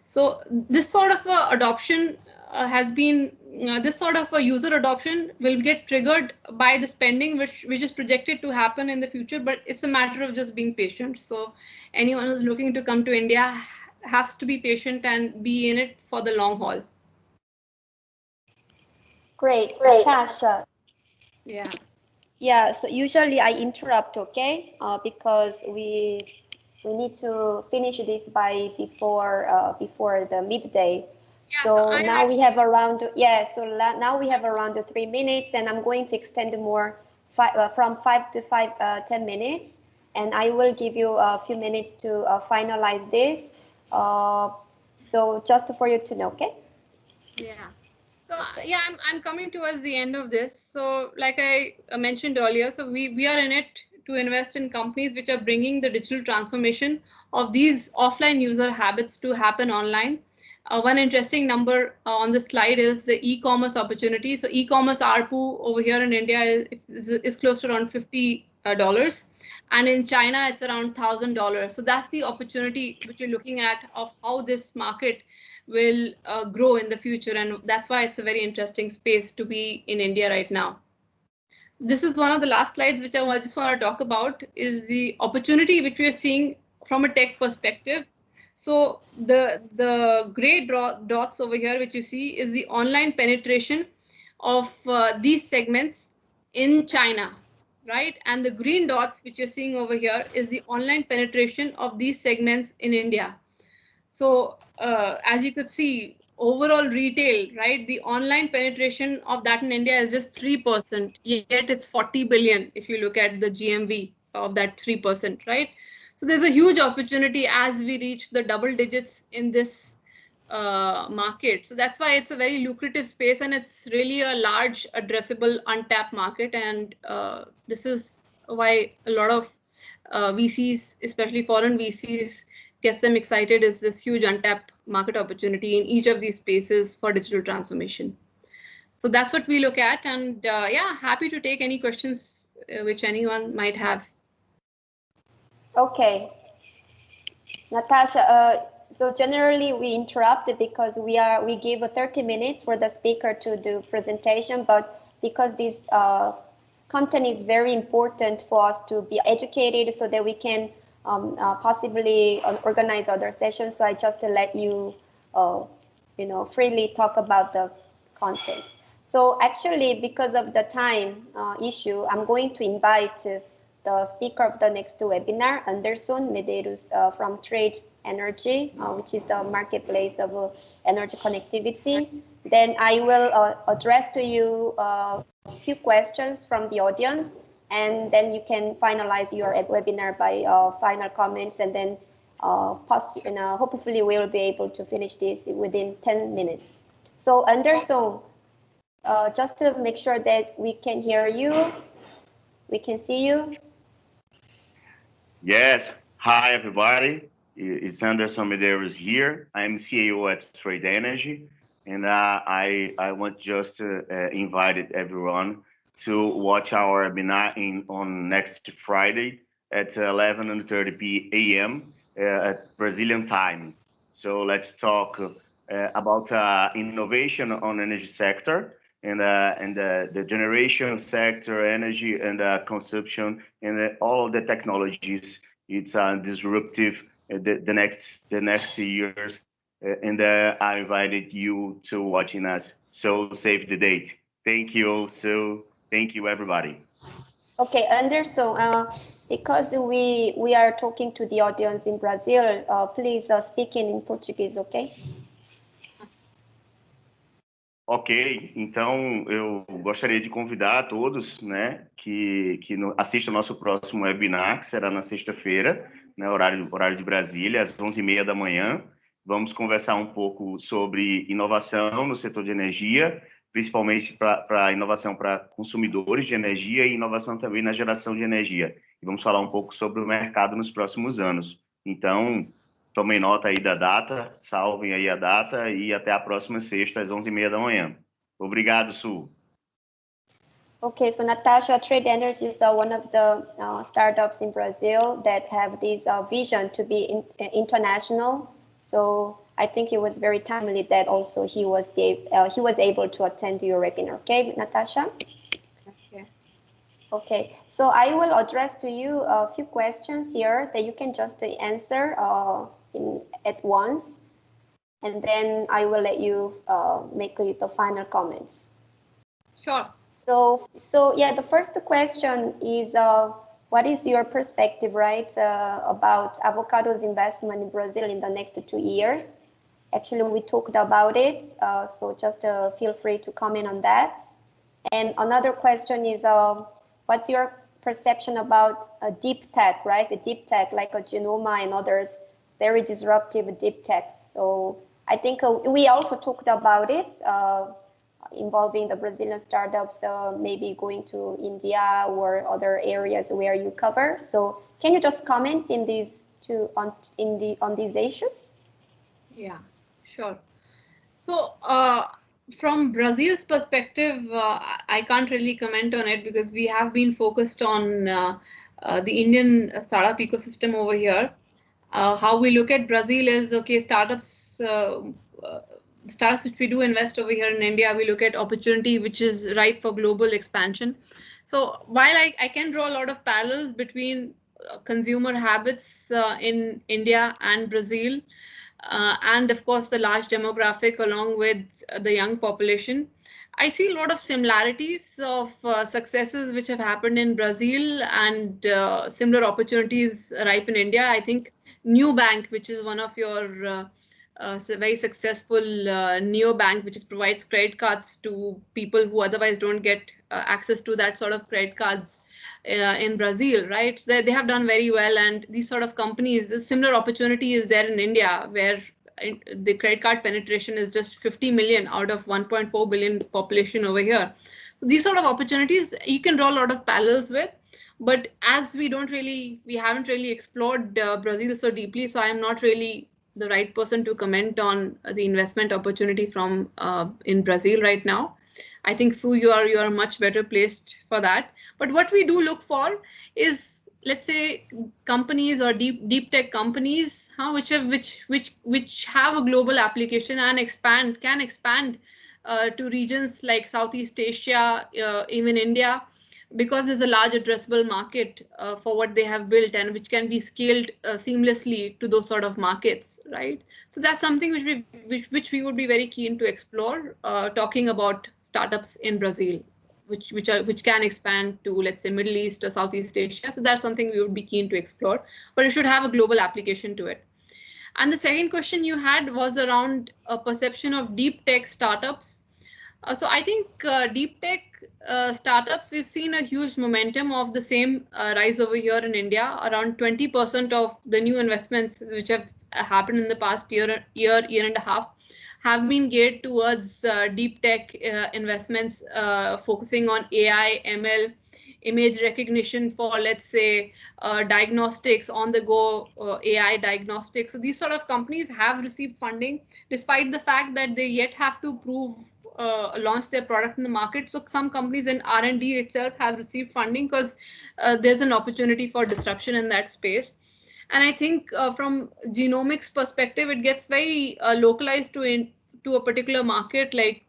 So this sort of adoption has been, this sort of a user adoption will get triggered by the spending, which is projected to happen in the future, but it's a matter of just being patient. So anyone who's looking to come to India has to be patient and be in it for the long haul. Great, Natasha. Yeah. Yeah, so usually I interrupt, okay? Because we need to finish this by before the midday. Yeah, so now we have around, now we have around 3 minutes, and I'm going to extend more from 5 to 10 minutes, and I will give you a few minutes to finalize this. So just for you to know, okay? Yeah. So yeah, I'm coming towards the end of this. So like I mentioned earlier, so we are in it to invest in companies which are bringing the digital transformation of these offline user habits to happen online. One interesting number on this slide is the e-commerce opportunity. So e-commerce ARPU over here in India is close to around $50. And in China, it's around $1,000. So that's the opportunity which you're looking at of how this market will grow in the future. And that's why it's a very interesting space to be in India right now. This is one of the last slides which I just want to talk about, is the opportunity which we are seeing from a tech perspective. So the gray dots over here, which you see, is the online penetration of these segments in China, right? And the green dots, which you're seeing over here, is the online penetration of these segments in India. So as you could see, overall retail, right? The online penetration of that in India is just 3%, yet it's 40 billion if you look at the GMV of that 3%, right? So there's a huge opportunity as we reach the double digits in this market. So that's why it's a very lucrative space, and it's really a large addressable untapped market. And this is why a lot of VCs, especially foreign VCs, gets them excited, is this huge untapped market opportunity in each of these spaces for digital transformation. So that's what we look at. And yeah, happy to take any questions which anyone might have. Okay. Natasha, so generally we interrupt because we give 30 minutes for the speaker to do presentation, but because this content is very important for us to be educated so that we can possibly organize other sessions. So I just let you, freely talk about the content. So actually, because of the time issue, I'm going to invite the speaker of the next webinar, Anderson Medeiros from Trade Energy, which is the marketplace of energy connectivity. Then I will address to you a few questions from the audience, and then you can finalize your webinar by final comments, and then hopefully we will be able to finish this within 10 minutes. So Anderson, just to make sure that we can hear you, We can see you. Yes. Hi, everybody. It's Anderson Medeiros here. I'm CEO at Trade Energy, and I want just to invite everyone to watch our webinar on next Friday at 11:30 a.m. At Brazilian time. So let's talk about innovation on energy sector and the generation sector, energy and consumption, and all of the technologies. It's disruptive the next years, and I invited you to watching us. So save the date. Thank you. So thank you, everybody. Okay, Anderson, because we are talking to the audience in Brazil, please speak in Portuguese, okay? Ok, então eu gostaria de convidar a todos, né, que assistam ao nosso próximo webinar, que será na sexta-feira, né, horário de Brasília, às 11h30 da manhã. Vamos conversar um pouco sobre inovação no setor de energia, principalmente para inovação para consumidores de energia e inovação também na geração de energia. E vamos falar um pouco sobre o mercado nos próximos anos. Então, tomem nota aí da data, salvem aí a data e até a próxima sexta, às 11h30 da manhã. Obrigado, Su. Okay, so Natasha, Trade Energy is one of the startups in Brazil that have this vision to be international. So I think it was very timely that also he was able to attend your webinar. Okay, Natasha? Okay. Okay, so I will address to you a few questions here that you can just answer at once, and then I will let you make the final comments. Sure. So yeah, the first question is, what is your perspective, right, about avocado's investment in Brazil in the next 2 years? Actually, we talked about it, so just feel free to comment on that. And another question is, what's your perception about deep tech, right? The deep tech like a Genoma and others, very disruptive deep tech. So I think we also talked about it, involving the Brazilian startups, maybe going to India or other areas where you cover. So can you just comment in these on these issues? Yeah, sure. So from Brazil's perspective, I can't really comment on it because we have been focused on the Indian startup ecosystem over here. How we look at Brazil is, okay, startups which we do invest over here in India, we look at opportunity which is ripe for global expansion. So while I can draw a lot of parallels between consumer habits in India and Brazil, and of course the large demographic along with the young population, I see a lot of similarities of successes which have happened in Brazil and similar opportunities ripe in India. I think Nubank, which is one of your very successful neobank, which provides credit cards to people who otherwise don't get access to that sort of credit cards in Brazil, right? So they have done very well, and these sort of companies, the similar opportunity is there in India, where the credit card penetration is just 50 million out of 1.4 billion population over here. So these sort of opportunities you can draw a lot of parallels with. But as we haven't really explored Brazil so deeply, so I'm not really the right person to comment on the investment opportunity from in Brazil right now. I think, Sue, you are much better placed for that. But what we do look for is, let's say, companies or deep tech companies, which have a global application and can expand to regions like Southeast Asia, even India, because there's a large addressable market for what they have built and which can be scaled seamlessly to those sort of markets, right? So that's something which we would be very keen to explore, talking about startups in Brazil, which can expand to, let's say, Middle East or Southeast Asia. So that's something we would be keen to explore, but it should have a global application to it. And the second question you had was around a perception of deep tech startups. So I think deep tech startups, we've seen a huge momentum of the same rise over here in India. Around 20% of the new investments which have happened in the past year and a half have been geared towards deep tech investments, focusing on AI, ML, image recognition for, let's say, diagnostics, on-the-go AI diagnostics. So these sort of companies have received funding, despite the fact that they yet have to launch their product in the market. So some companies in R&D itself have received funding because there's an opportunity for disruption in that space. And I think from genomics perspective, it gets very localized to a particular market. Like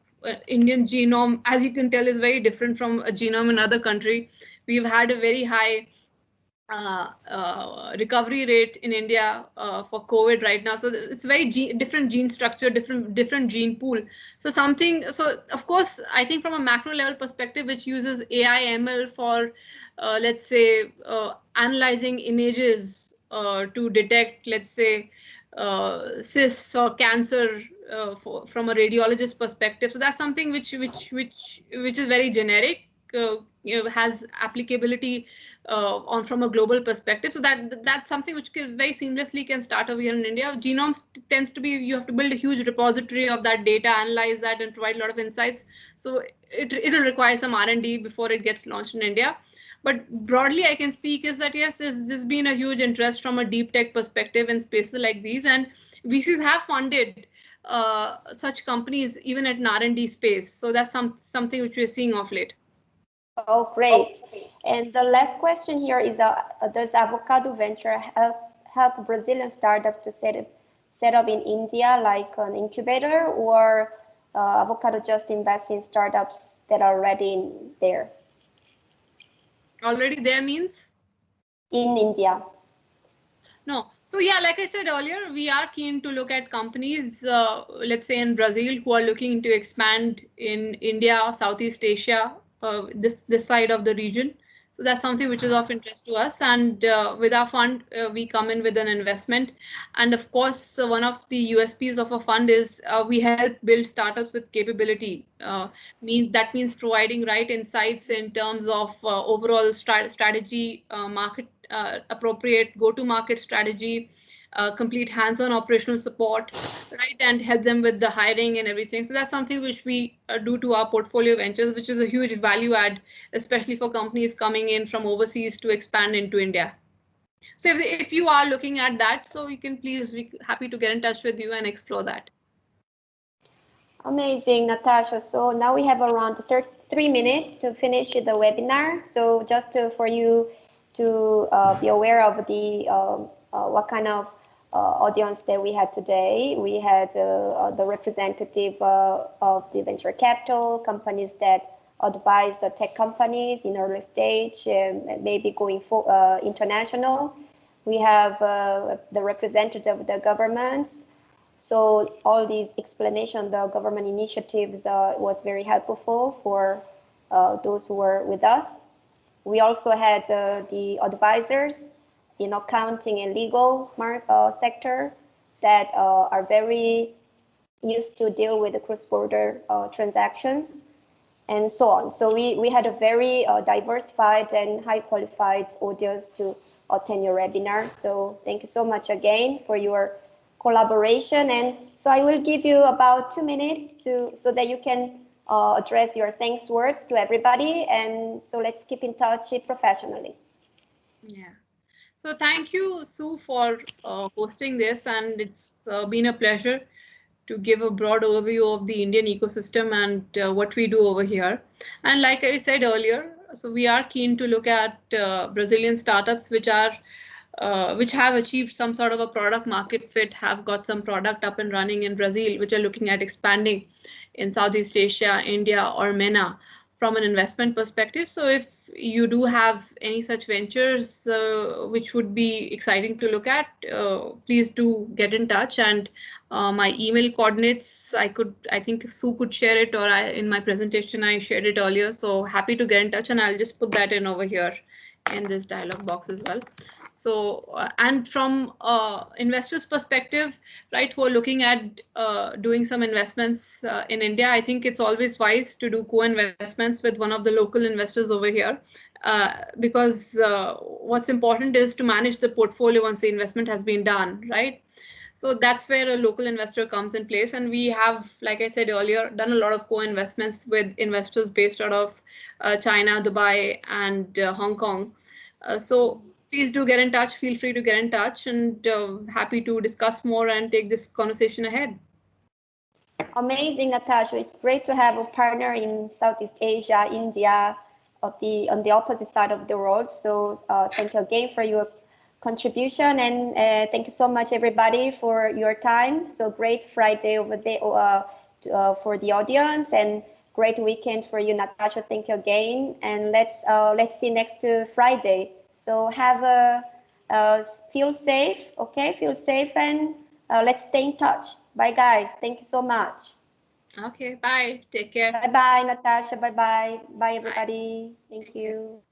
Indian genome, as you can tell, is very different from a genome in another country. We've had a very high recovery rate in India for COVID right now. So it's very different gene structure, different gene pool. So of course, I think from a macro level perspective, which uses AI ML for, let's say, analyzing images to detect, let's say, cysts or cancer from a radiologist perspective. So that's something which is very generic. Has applicability from a global perspective. So that's something which very seamlessly can start over here in India. Genomes tends to be, you have to build a huge repository of that data, analyze that, and provide a lot of insights. So it'll require some R&D before it gets launched in India. But broadly, I can speak is that yes, there's been a huge interest from a deep tech perspective in spaces like these, and VCs have funded such companies even at an R&D space. So that's something which we're seeing of late. Oh, great. And the last question here is, does Avocado Venture help Brazilian startups to set up in India like an incubator, or Avocado just invests in startups that are already there? Already there means? In India. No. So yeah, like I said earlier, we are keen to look at companies, let's say in Brazil, who are looking to expand in India, Southeast Asia, this side of the region. So that's something which is of interest to us. And with our fund, we come in with an investment. And of course, one of the USPs of a fund is we help build startups with capability. That means providing right insights in terms of overall strategy, market appropriate go-to-market strategy, complete hands-on operational support, right, and help them with the hiring and everything. So that's something which we do to our portfolio ventures, which is a huge value add, especially for companies coming in from overseas to expand into India. So if you are looking at that, so you can please be happy to get in touch with you and explore that. Amazing, Natasha. So now we have around 3 minutes to finish the webinar. So just for you to be aware of the what kind of audience that we had today. We had the representative of the venture capital companies that advise the tech companies in early stage and maybe going for international. We have the representative of the governments. So all these explanations, the government initiatives was very helpful for those who were with us. We also had the advisors in accounting and legal sector that are very used to deal with the cross-border transactions and so on. So we had a very diversified and high qualified audience to attend your webinar. So thank you so much again for your collaboration. And so I will give you about 2 minutes so that you can address your thanks words to everybody. And so let's keep in touch professionally. Yeah. So thank you, Sue, for hosting this, and it's been a pleasure to give a broad overview of the Indian ecosystem and what we do over here. And like I said earlier, so we are keen to look at Brazilian startups which have achieved some sort of a product market fit, have got some product up and running in Brazil, which are looking at expanding in Southeast Asia, India, or MENA from an investment perspective. So if you do have any such ventures which would be exciting to look at, please do get in touch. And my email coordinates, I think Sue could share it, or in my presentation I shared it earlier. So happy to get in touch, and I'll just put that in over here in this dialog box as well. So and from investors' perspective, right, who are looking at doing some investments in India, I think it's always wise to do co-investments with one of the local investors over here, because what's important is to manage the portfolio once the investment has been done, right? So that's where a local investor comes in place. And we have, like I said earlier, done a lot of co-investments with investors based out of China, Dubai, and Hong Kong. So please do get in touch. Feel free to get in touch, and happy to discuss more and take this conversation ahead. Amazing, Natasha. It's great to have a partner in Southeast Asia, India, on the opposite side of the world. So thank you again for your contribution, and thank you so much, everybody, for your time. So great Friday over there for the audience, and great weekend for you, Natasha. Thank you again, and let's see next Friday. So have feel safe, okay? Feel safe, and let's stay in touch. Bye, guys. Thank you so much. Okay, bye. Take care. Bye-bye, Natasha. Bye-bye. Bye, everybody. Thank you.